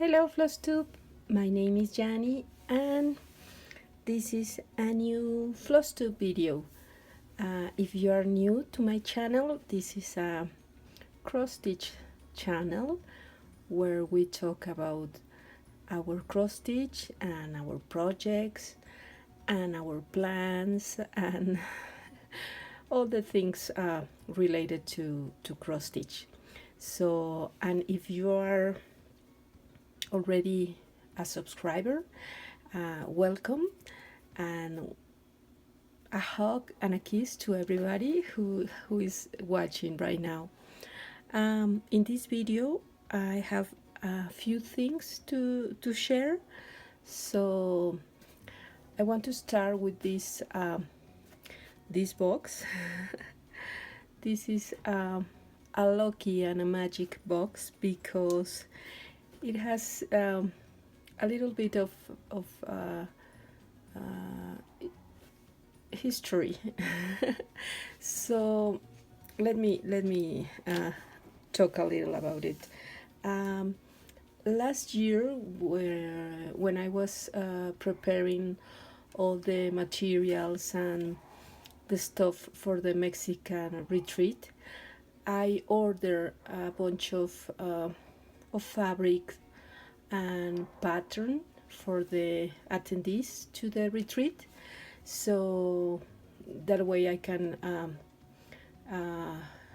Hello Flosstube, my name is Jani and this is a new Flosstube video. If you are new to my channel, this is a cross stitch channel where we talk about our cross stitch and our projects and our plans and all the things related to cross stitch. So, and if you are already a subscriber, welcome, and a hug and a kiss to everybody who is watching right now. In this video I have a few things to share, so I want to start with this box. This is a lucky and a magic box because it has a little bit of history. So let me talk a little about it. Last year, when I was preparing all the materials and the stuff for the Mexican retreat, I ordered a bunch of fabric and pattern for the attendees to the retreat, so that way I can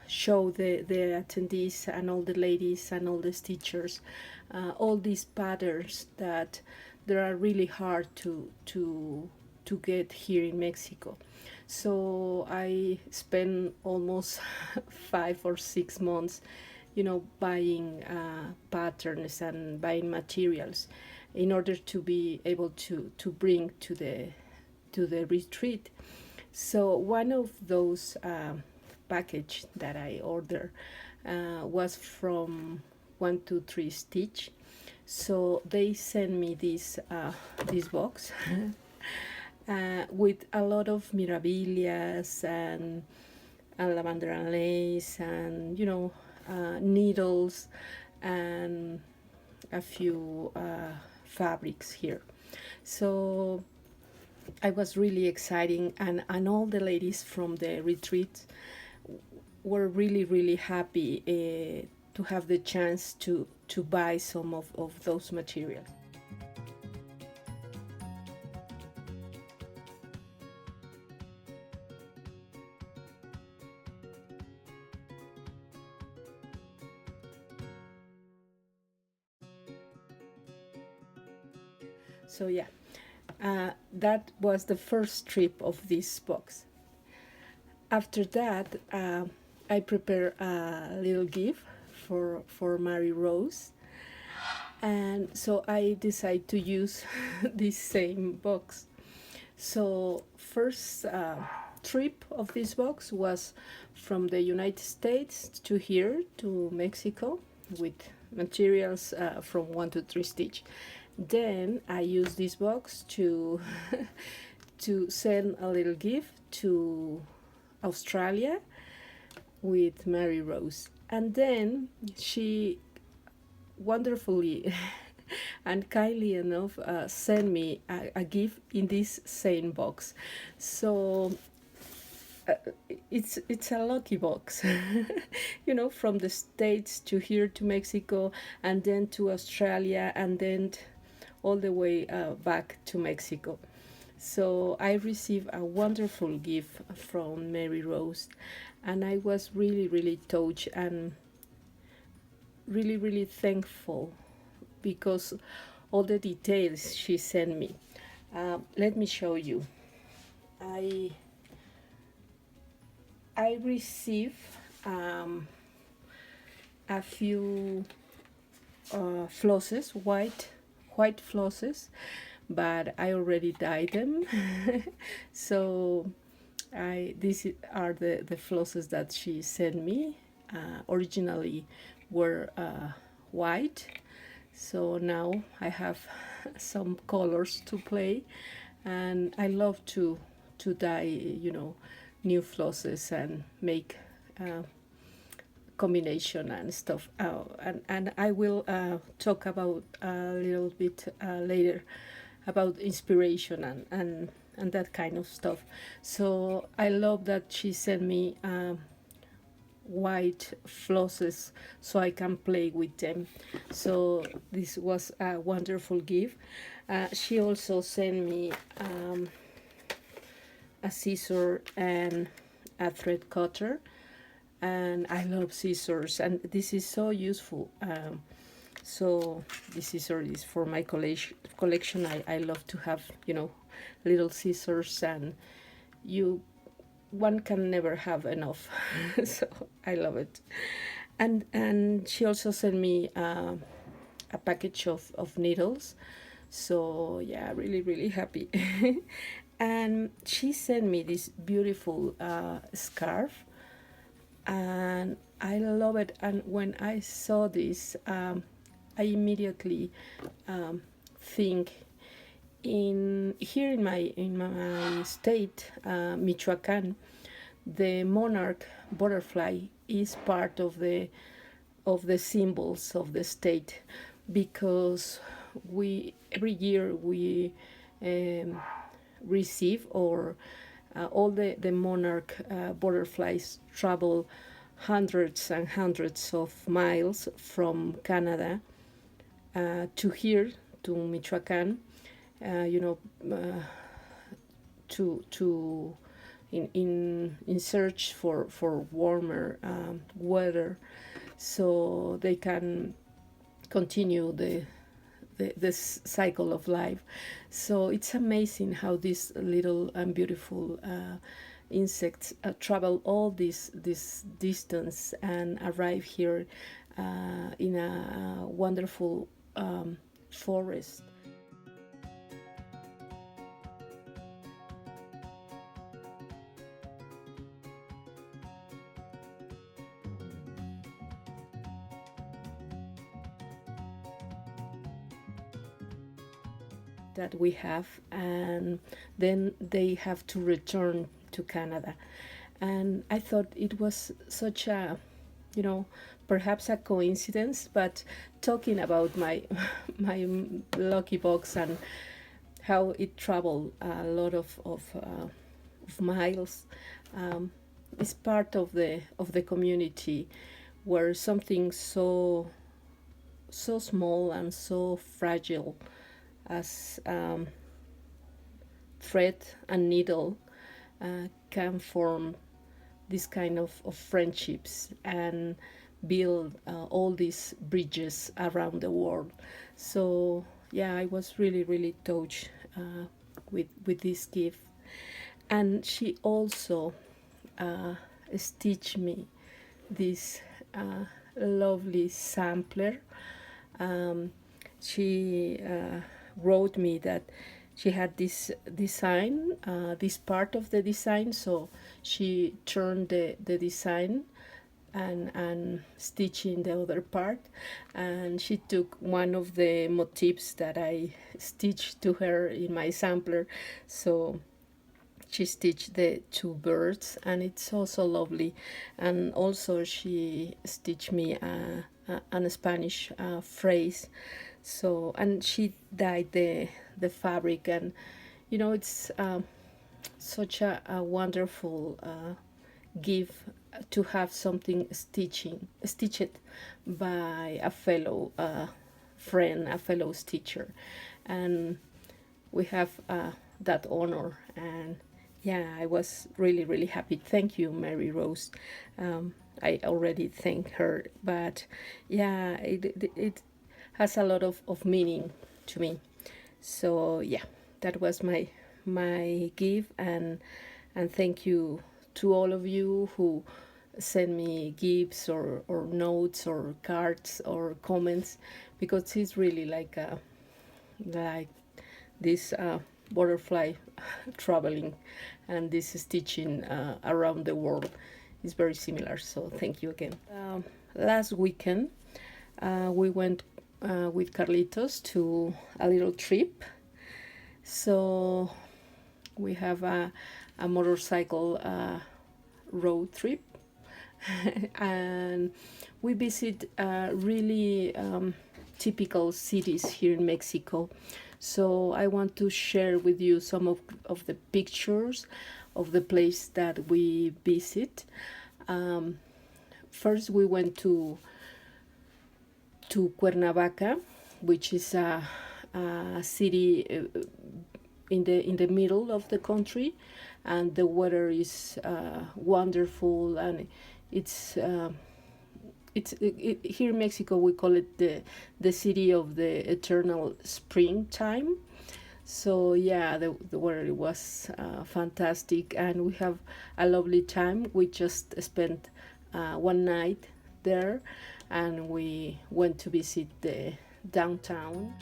show the attendees and all the ladies and all the stitchers all these patterns that they are really hard to get here in Mexico. So I spent almost 5 or 6 months, you know, buying patterns and buying materials in order to be able to bring to the retreat. So one of those package that I ordered was from 123 Stitch. So they sent me this box with a lot of mirabilias and lavender and lace and, you know, needles and a few fabrics here. So I was really exciting, and all the ladies from the retreat were really happy to have the chance to buy some of those materials. So yeah, that was the first trip of this box. After that, I prepared a little gift for Mary Rose, and so I decided to use this same box. So first trip of this box was from the United States to here to Mexico with materials from 123 Stitch. Then I used this box to to send a little gift to Australia with Mary Rose, and then she wonderfully and kindly enough sent me a gift in this same box. So it's a lucky box. You know, from the States to here to Mexico, and then to Australia, and then all the way back to Mexico. So I received a wonderful gift from Mary Rose, and I was really touched and really thankful because all the details she sent me. Let me show you. I received a few flosses, white flosses, but I already dyed them. So these are the flosses that she sent me. Originally were white, so now I have some colors to play, and I love to dye, you know, new flosses and make combination and stuff. And I will talk about a little bit later about inspiration and that kind of stuff. So I love that she sent me white flosses so I can play with them. So this was a wonderful gift. She also sent me a scissor and a thread cutter, and I love scissors, and this is so useful. So this scissor is for my collection. I love to have, you know, little scissors, and one can never have enough. So I love it. And she also sent me a package of needles. So yeah, really happy. And she sent me this beautiful scarf, and I love it. And when I saw this, I immediately think here in my state, Michoacan, the monarch butterfly is part of the symbols of the state, because every year we receive, or all the monarch butterflies travel hundreds and hundreds of miles from Canada to here, to Michoacan, to in search for warmer weather, so they can continue the cycle of life. So it's amazing how these little and beautiful insects travel all this distance and arrive here in a wonderful forest. That we have, and then they have to return to Canada. And I thought it was such a, perhaps a coincidence, but talking about my my lucky box and how it traveled a lot of miles, is part of the community, where something so small and so fragile as thread and needle can form this kind of friendships and build all these bridges around the world. So yeah, I was really touched with this gift. And she also stitched me this lovely sampler. She wrote me that she had this design, this part of the design, so she turned the design and stitching the other part, and she took one of the motifs that I stitched to her in my sampler. So she stitched the two birds, and it's also lovely. And also she stitched me a Spanish phrase. So, and she dyed the fabric, and it's such a wonderful gift to have something stitched by a fellow friend, a fellow stitcher, and we have that honor. And yeah, I was really happy. Thank you, Mary Rose. I already thanked her, but yeah, it has a lot of meaning to me. So yeah, that was my gift, and thank you to all of you who send me gifts or notes or cards or comments, because it's really like this butterfly traveling, and this stitching around the world is very similar. So thank you again. Last weekend we went with Carlitos to a little trip. So we have a motorcycle road trip, and we visit really typical cities here in Mexico. So I want to share with you some of the pictures of the place that we visit. First, we went to Cuernavaca, which is a city in the middle of the country, and the weather is wonderful, and it's here in Mexico we call it the city of the eternal springtime. So yeah, the weather was fantastic, and we have a lovely time. We just spent one night there, and we went to visit the downtown.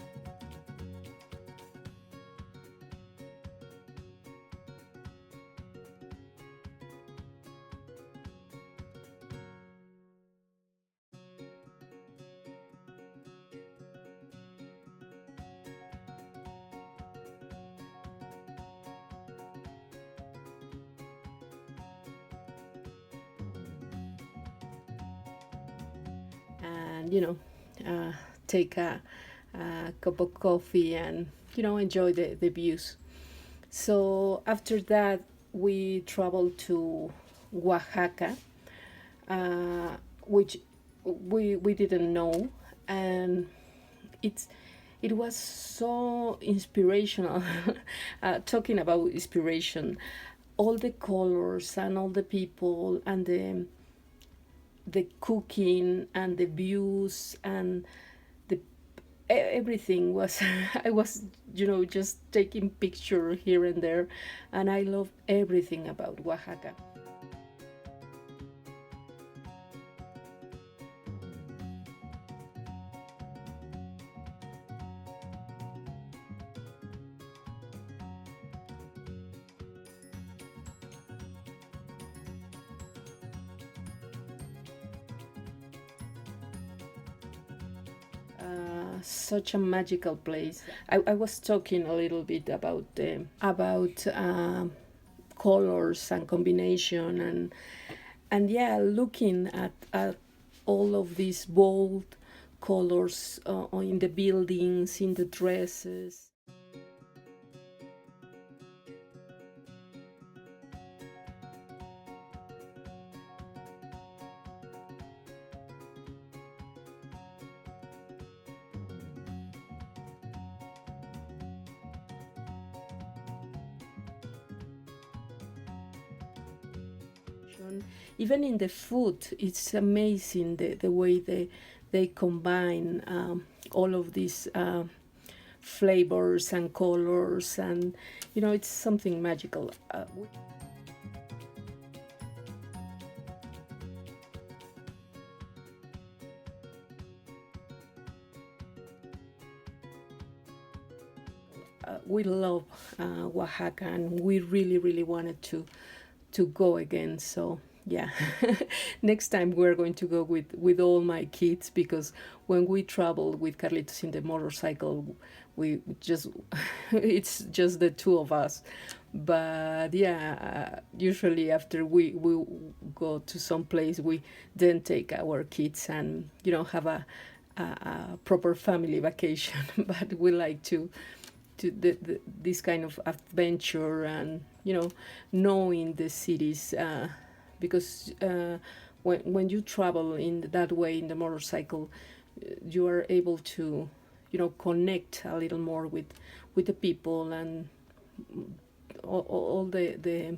And take a cup of coffee and enjoy the views. So after that we traveled to Oaxaca, which we didn't know, and it was so inspirational. Talking about inspiration, all the colors and all the people and the cooking and the views and the everything was I was just taking picture here and there, and I love everything about Oaxaca. Such a magical place. I was talking a little bit about colors and combination, and yeah, looking at all of these bold colors in the buildings, in the dresses. Even in the food, it's amazing the way they combine all of these flavors and colors, and it's something magical. We love Oaxaca, and we really wanted to go again. So yeah, next time we're going to go with all my kids, because when we travel with Carlitos in the motorcycle, we just it's just the two of us. But yeah, usually after we go to some place, we then take our kids and have a proper family vacation. But we like to this kind of adventure, and knowing the cities, because when you travel in that way in the motorcycle, you are able to connect a little more with the people, and all the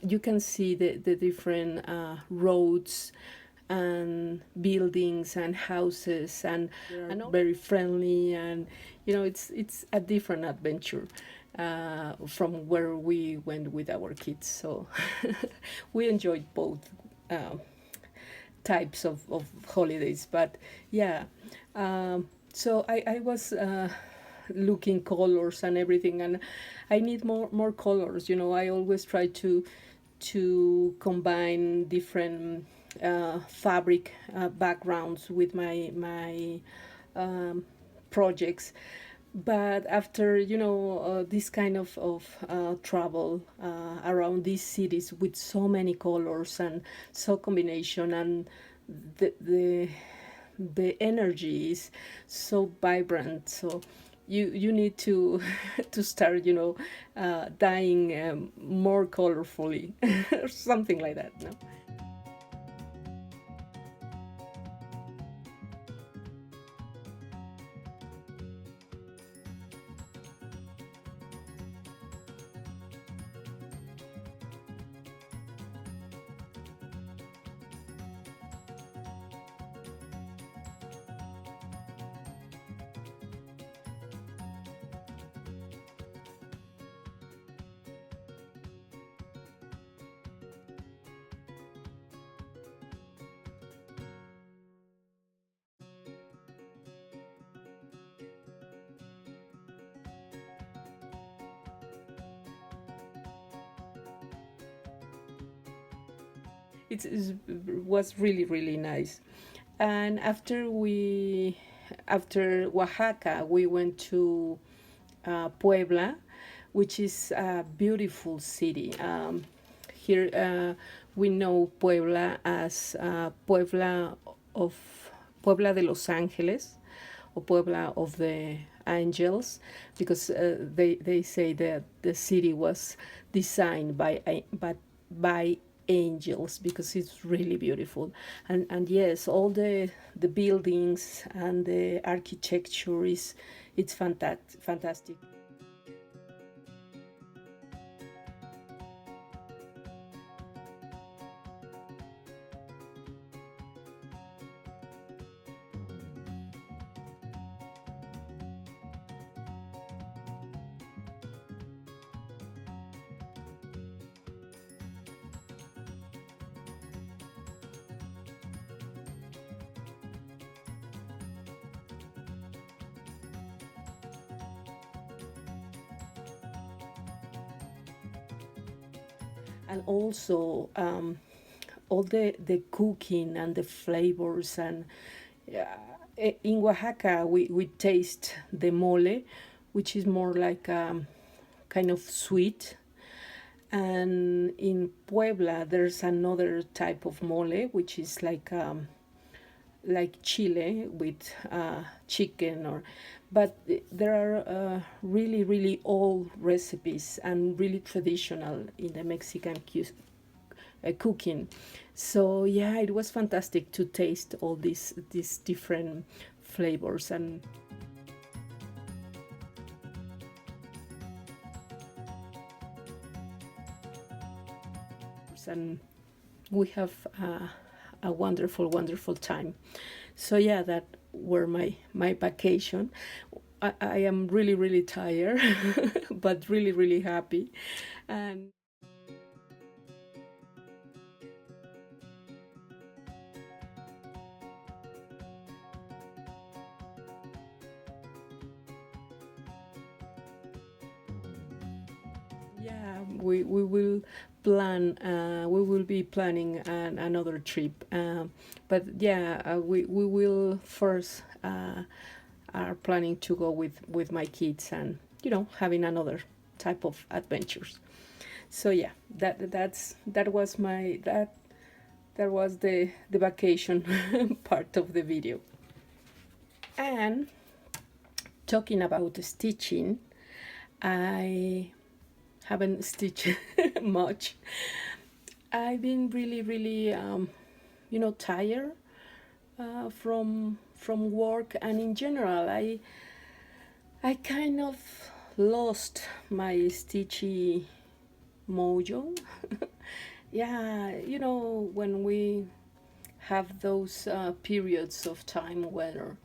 you can see the different roads and buildings and houses, and very friendly, and it's a different adventure from where we went with our kids. So we enjoyed both types of holidays. But yeah, so I was looking colors and everything, and I need more colors. I always try to combine different fabric backgrounds with my projects. but after, you know, this kind of travel around these cities with so many colors and so combination, and the the the energy is so vibrant, so you need to to start, you know, dyeing more colorfully or something like that, no? It was really really nice. And after Oaxaca, we went to Puebla, which is a beautiful city. Here we know Puebla as of Puebla de Los Angeles, or Puebla of the Angels, because they say that the city was designed by angels, because it's really beautiful. And yes, all the buildings and the architecture is, it's fantastic. And also all the cooking and the flavors. And in Oaxaca we taste the mole, which is more like kind of sweet. And in Puebla there's another type of mole, which is like chile with chicken, or but there are really really old recipes and really traditional in the Mexican cooking. So yeah, it was fantastic to taste all these different flavors. And we have a wonderful wonderful time. So yeah, that were my vacation. I am really really tired but really really happy. And yeah, we will we will be planning another trip. But yeah, we will first are planning to go with my kids, and you know, having another type of adventures. So yeah, that was that was the vacation part of the video. And talking about stitching, I haven't stitched much. I've been really really you know, tired from work, and in general I kind of lost my stitchy mojo. Yeah, you know, when we have those periods of time where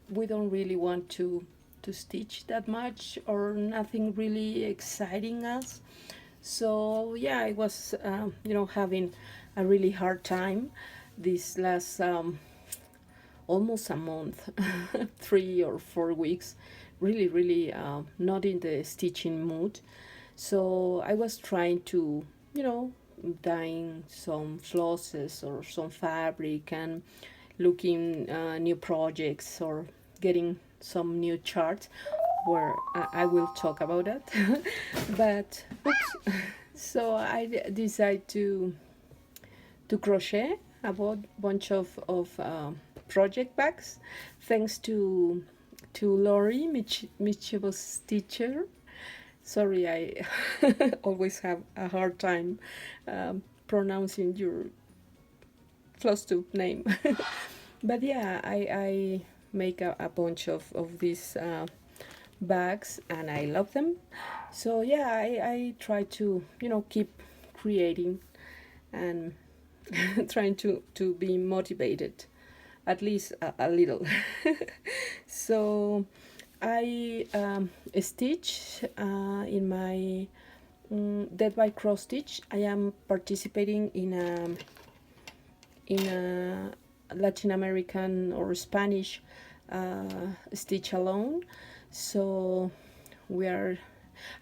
we don't really want to stitch that much, or nothing really exciting us. So yeah, I was you know, having a really hard time this last almost a month, 3 or 4 weeks, really really not in the stitching mood. So I was trying to, you know, dyeing some flosses or some fabric, and looking new projects, or getting some new charts. where I will talk about that. But oops, so I decided to crochet a bunch of project bags, thanks to Lori, Mischievous Stitcher. Sorry, I always have a hard time pronouncing your Flosstube name. But yeah, I make a bunch of these bags, and I love them. So yeah, I try to, you know, keep creating and trying to be motivated, at least a little. So I stitch in my Dead by Cross Stitch. I am participating in a Latin American or Spanish stitch alone. So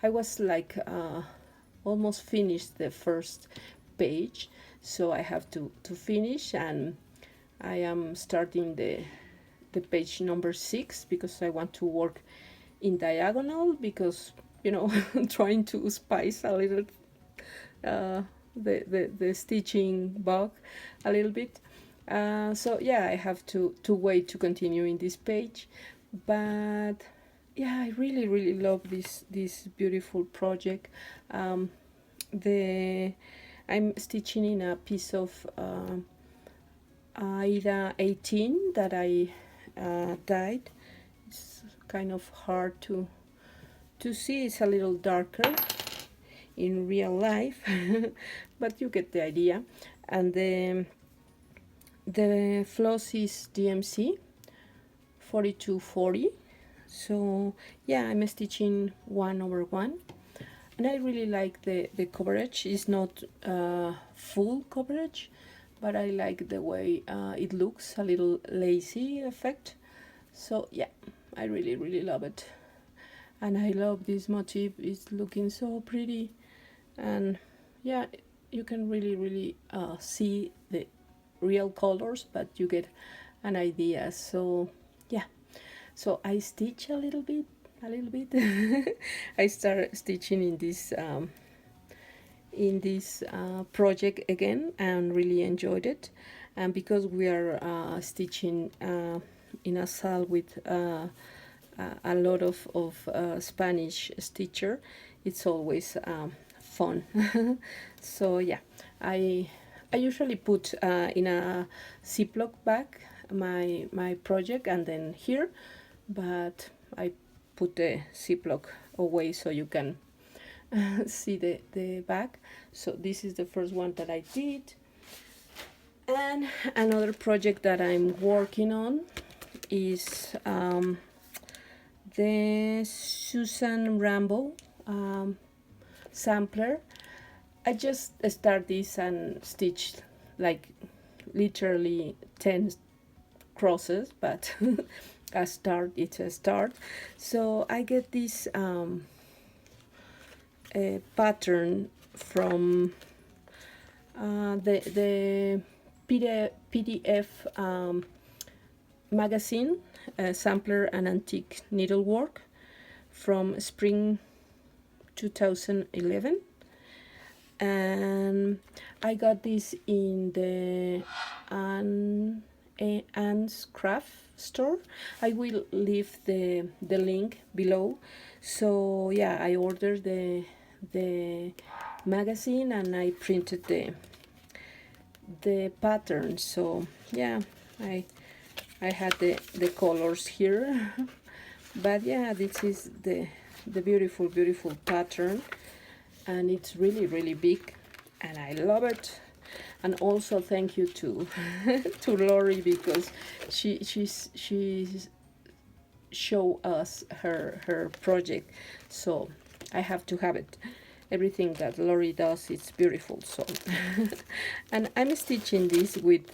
I was like almost finished the first page, so I have to finish, and I am starting the page number 6 because I want to work in diagonal, because, you know, trying to spice a little the stitching bug a little bit. So yeah, I have to wait to continue in this page. But yeah, I really love this beautiful project. I'm stitching in a piece of Aida 18 that I dyed. It's kind of hard to see. It's a little darker in real life, but you get the idea. And the floss is DMC 4240. So yeah, I'm stitching 1/1, and I really like the coverage. It's not full coverage, but I like the way it looks, a little lacy effect. So yeah, I really love it, and I love this motif. It's looking so pretty, and yeah, you can really see the real colors, but you get an idea. So yeah, so I stitch a little bit. I start stitching in this project again, and really enjoyed it. And because we are stitching in a sal with a lot of Spanish stitcher, it's always fun. So yeah, I usually put in a Ziploc bag my project, and then here, but I put the Ziploc away so you can see the bag. So this is the first one that I did. And another project that I'm working on is the Suzanne Rambo sampler. I just start this and stitched like literally 10 crosses, but it's a start. So I get this pattern from the PDF magazine, Sampler and Antique Needlework, from spring 2011. And I got this in the Anne's Craft store. I will leave the link below. So yeah, I ordered the magazine, and I printed the pattern. So yeah, I had the colors here. But yeah, this is the beautiful pattern, and it's really big, and I love it. And also thank you to to Lori, because she's show us her project, so I have to have it. Everything that Lori does, it's beautiful. So and I'm stitching this with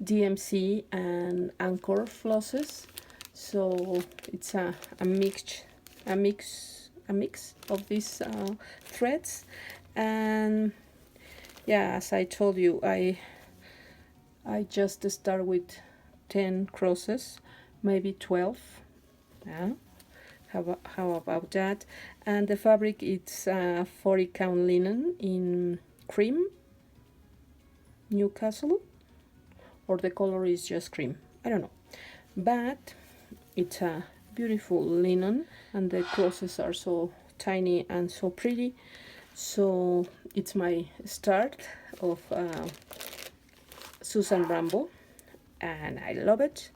DMC and Anchor flosses, so it's a mix of these threads. And yeah, as I told you, I just start with 10 crosses, maybe 12, How about that? And the fabric, it's 40 count linen in cream, Newcastle, or the color is just cream, I don't know, but it's a beautiful linen, and the crosses are so tiny and so pretty. So it's my start of Suzanne Rambo, and I love it,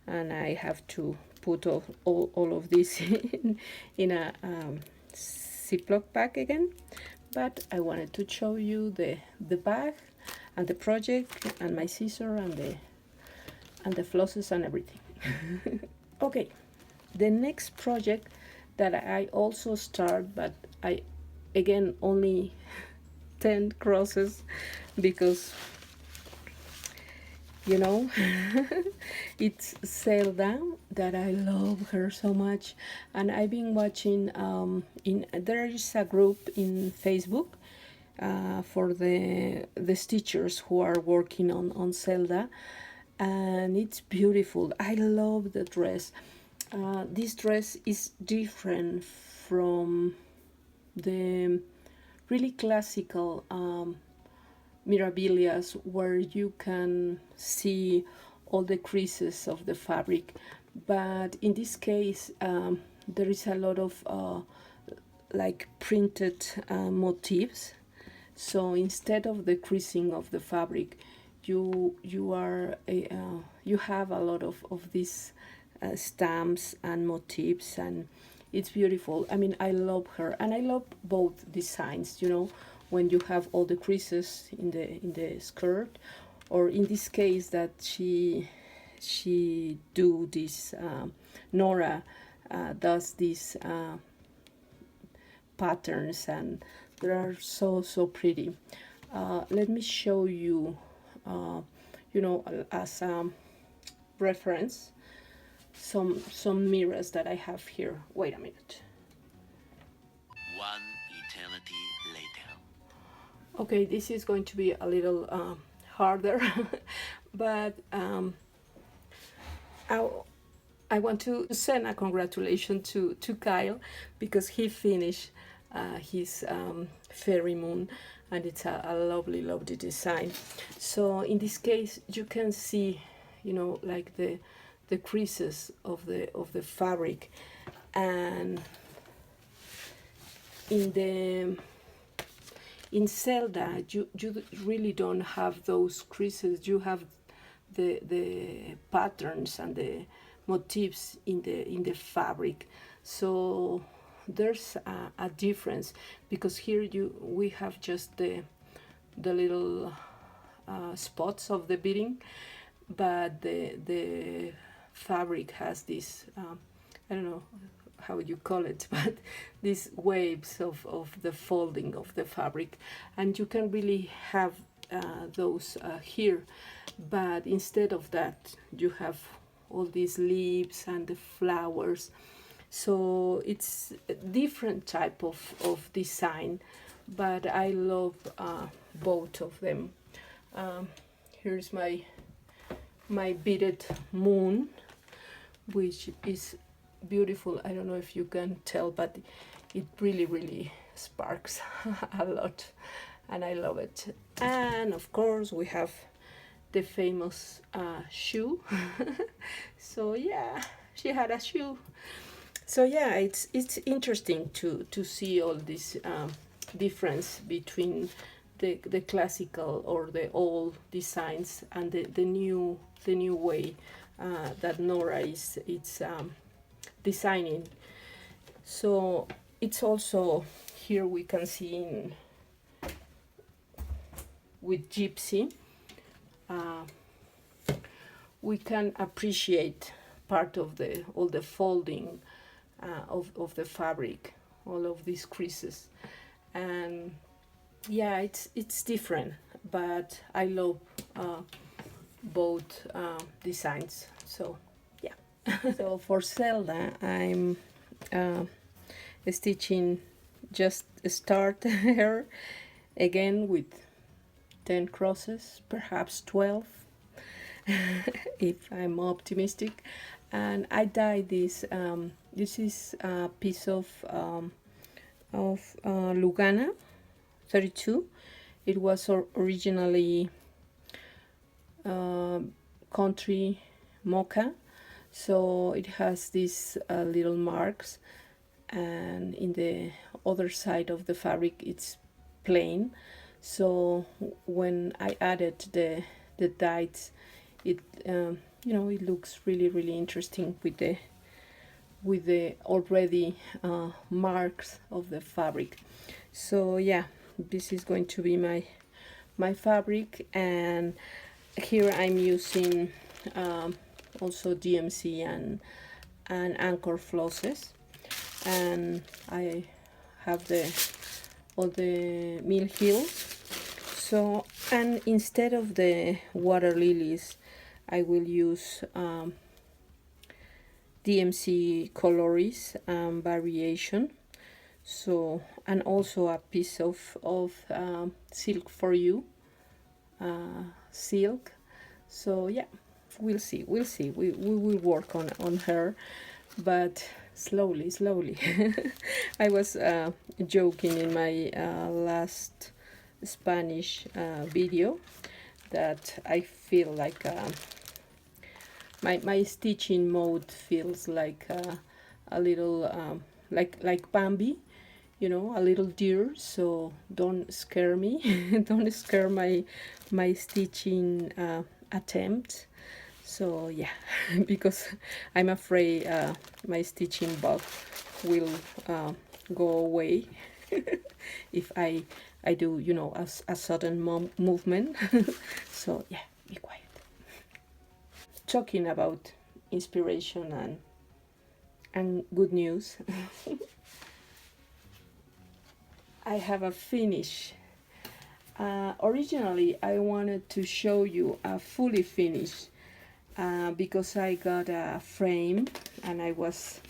and I have to put all of this in a Ziploc bag again. But I wanted to show you the bag and the project and my scissor and the flosses and everything. Okay, the next project that I also start, but I again only 10 crosses, because you know it's Zelda, that I love her so much, and I've been watching there is a group in Facebook for the stitchers who are working on Zelda, and it's beautiful. I love the dress. This dress is different from the really classical mirabilias, where you can see all the creases of the fabric, but in this case there is a lot of like printed motifs. So instead of the creasing of the fabric, you have a lot of these stamps and motifs, and it's beautiful. I mean, I love her, and I love both designs, you know, when you have all the creases in the skirt, or in this case that she do this Nora does these patterns, and they are so pretty. Let me show you you know, as a reference, some mirrors that I have here. Wait a minute. One eternity later. Okay, this is going to be a little harder, but I want to send a congratulations to Kyle, because he finished his fairy moon, and it's a lovely design. So in this case you can see, you know, like the creases of the fabric, and in Zelda you really don't have those creases. You have the patterns and the motifs in the fabric. So there's a difference, because here we have just the little spots of the beading, but the fabric has this I don't know how you call it, but these waves of the folding of the fabric, and you can really have those here, but instead of that you have all these leaves and the flowers. So it's a different type of design, but I love both of them. Here's my beaded moon, which is beautiful. I don't know if you can tell, but it really sparks a lot, and I love it. And of course we have the famous shoe. So yeah, she had a shoe. So yeah, it's interesting to see all this difference between the classical or the old designs and the new way that Nora is designing. So it's also here we can see with Gypsy, we can appreciate part of all the folding of the fabric, all of these creases, and yeah, it's different, but I love both designs. So yeah. So for Zelda, I'm stitching, just start her again with 10 crosses, perhaps 12 if I'm optimistic, and I dyed this This is a piece of Lugana 32. It was originally country mocha, so it has these little marks, and in the other side of the fabric it's plain. So when I added the dyes, it you know, it looks really interesting with the already marks of the fabric. So yeah, this is going to be my fabric, and here I'm using also DMC and anchor flosses, and I have all the mill heels. So, and instead of the water lilies, I will use DMC coloris variation. So, and also a piece of silk for you, silk. So yeah, we'll see we will work on her, but slowly. I was joking in my last Spanish video that I feel like my stitching mode feels like a little like Bambi, you know, a little deer. So don't scare me. Don't scare my stitching attempt. So yeah, because I'm afraid my stitching bug will go away if I do, you know, a sudden movement. So yeah, be quiet. Talking about inspiration and good news. I have a finish. Originally I wanted to show you a fully finished because I got a frame and I was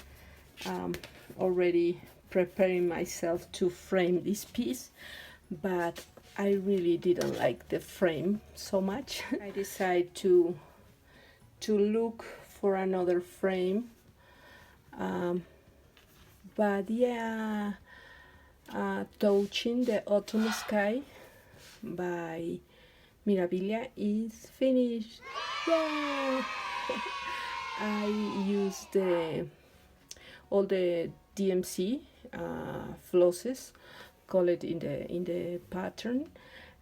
already preparing myself to frame this piece, but I really didn't like the frame so much. I decided to look for another frame, but yeah, Touching the Autumn Sky by Mirabilia is finished. Yeah. I used all the DMC flosses colored in the pattern,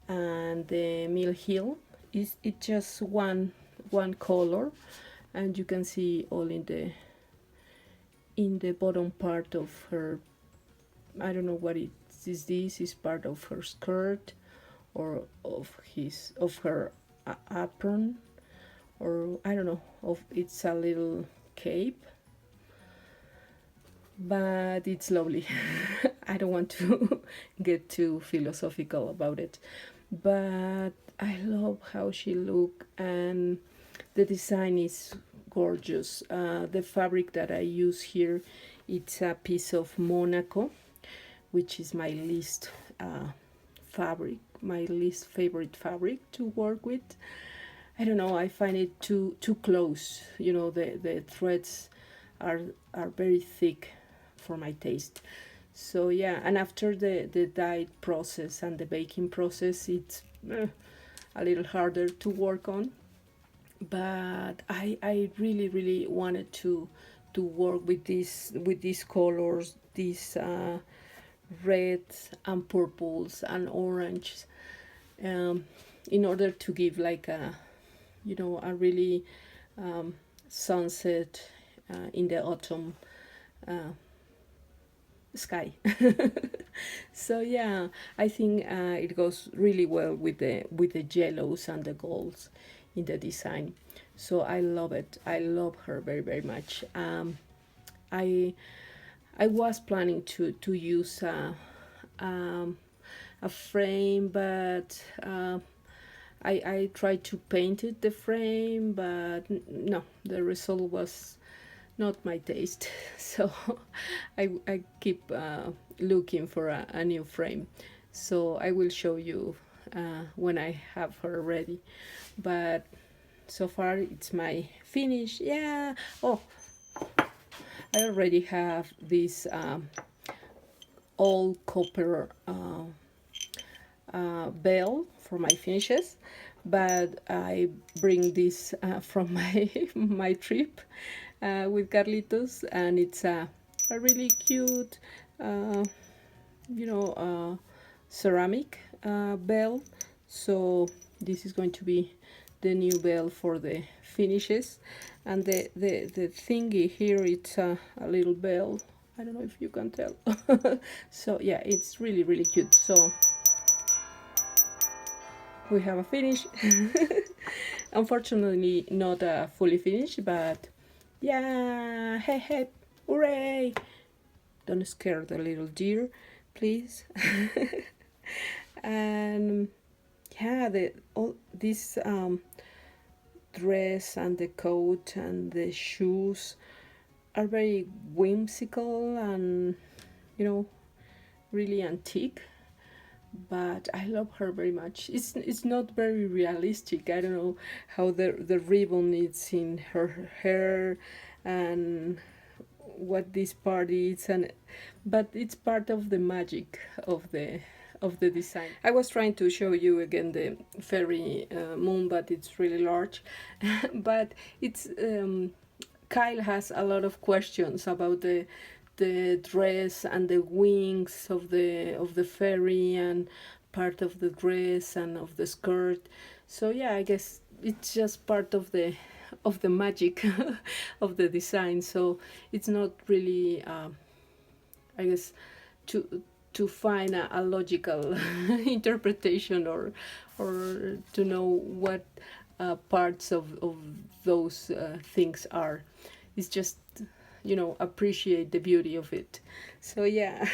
and the mill heel is just one color, and you can see all in the bottom part of her. I don't know what it is. This is part of her skirt or of her apron, or I don't know, it's a little cape, but it's lovely. I don't want to get too philosophical about it, but I love how she look, and the design is gorgeous. The fabric that I use here, it's a piece of Monaco, which is my least favorite fabric to work with. I don't know, I find it too close. You know, the threads are very thick for my taste. So yeah, and after the dye process and the baking process, it's a little harder to work on. But I really wanted to work with these colors, these reds and purples and oranges, in order to give like a, you know, a really sunset in the autumn sky. So yeah, I think it goes really well with the yellows and the golds in the design. So I love it. I love her very much. I was planning to use a frame, but I tried to paint it, the frame, but no, the result was not my taste. So I keep looking for a new frame. So I will show you when I have her ready. But so far it's my finish. Yeah. Oh, I already have this all copper bell for my finishes, but I bring this from my trip with Carlitos, and it's a really cute ceramic bell. So this is going to be the new bell for the finishes, and the thingy here, it's a little bell. I don't know if you can tell. So yeah, it's really cute. So we have a finish. Unfortunately not fully finished, but yeah, hey hey, hooray! Don't scare the little deer, please. And yeah, all this dress and the coat and the shoes are very whimsical and, you know, really antique, but I love her very much. It's not very realistic. I don't know how the ribbon is in her hair and what this part is, but it's part of the magic of the design. I was trying to show you again the fairy moon, but it's really large. But it's Kyle has a lot of questions about the dress and the wings of the fairy and part of the dress and of the skirt. So yeah, I guess it's just part of the magic of the design. So it's not really I guess to find a logical interpretation or to know what parts of those things are. It's just, you know, appreciate the beauty of it. So yeah.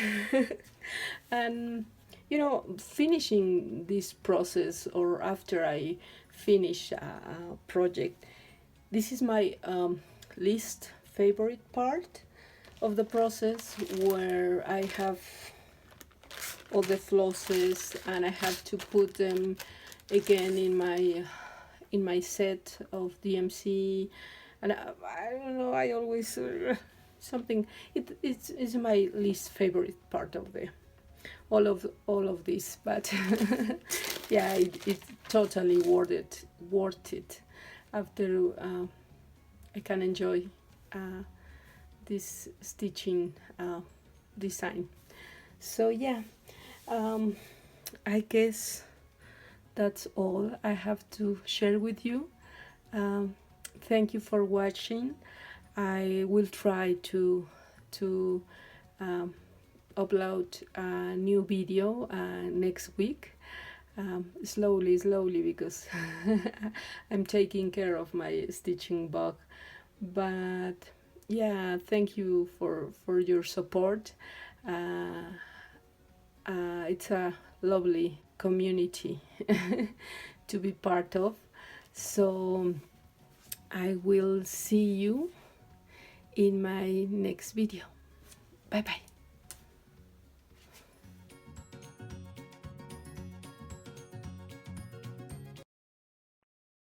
And you know, finishing this process, or after I finish a project, this is my least favorite part of the process, where I have all the flosses and I have to put them again in my set of DMC, and I don't know, I always something, it's my least favorite part of the all of this, but yeah, it's totally worth it after I can enjoy this stitching design. So yeah, I guess that's all I have to share with you. Thank you for watching. I will try to upload a new video next week, slowly, because I'm taking care of my stitching bug. But yeah, thank you for your support. It's a lovely community to be part of. So I will see you in my next video. Bye bye.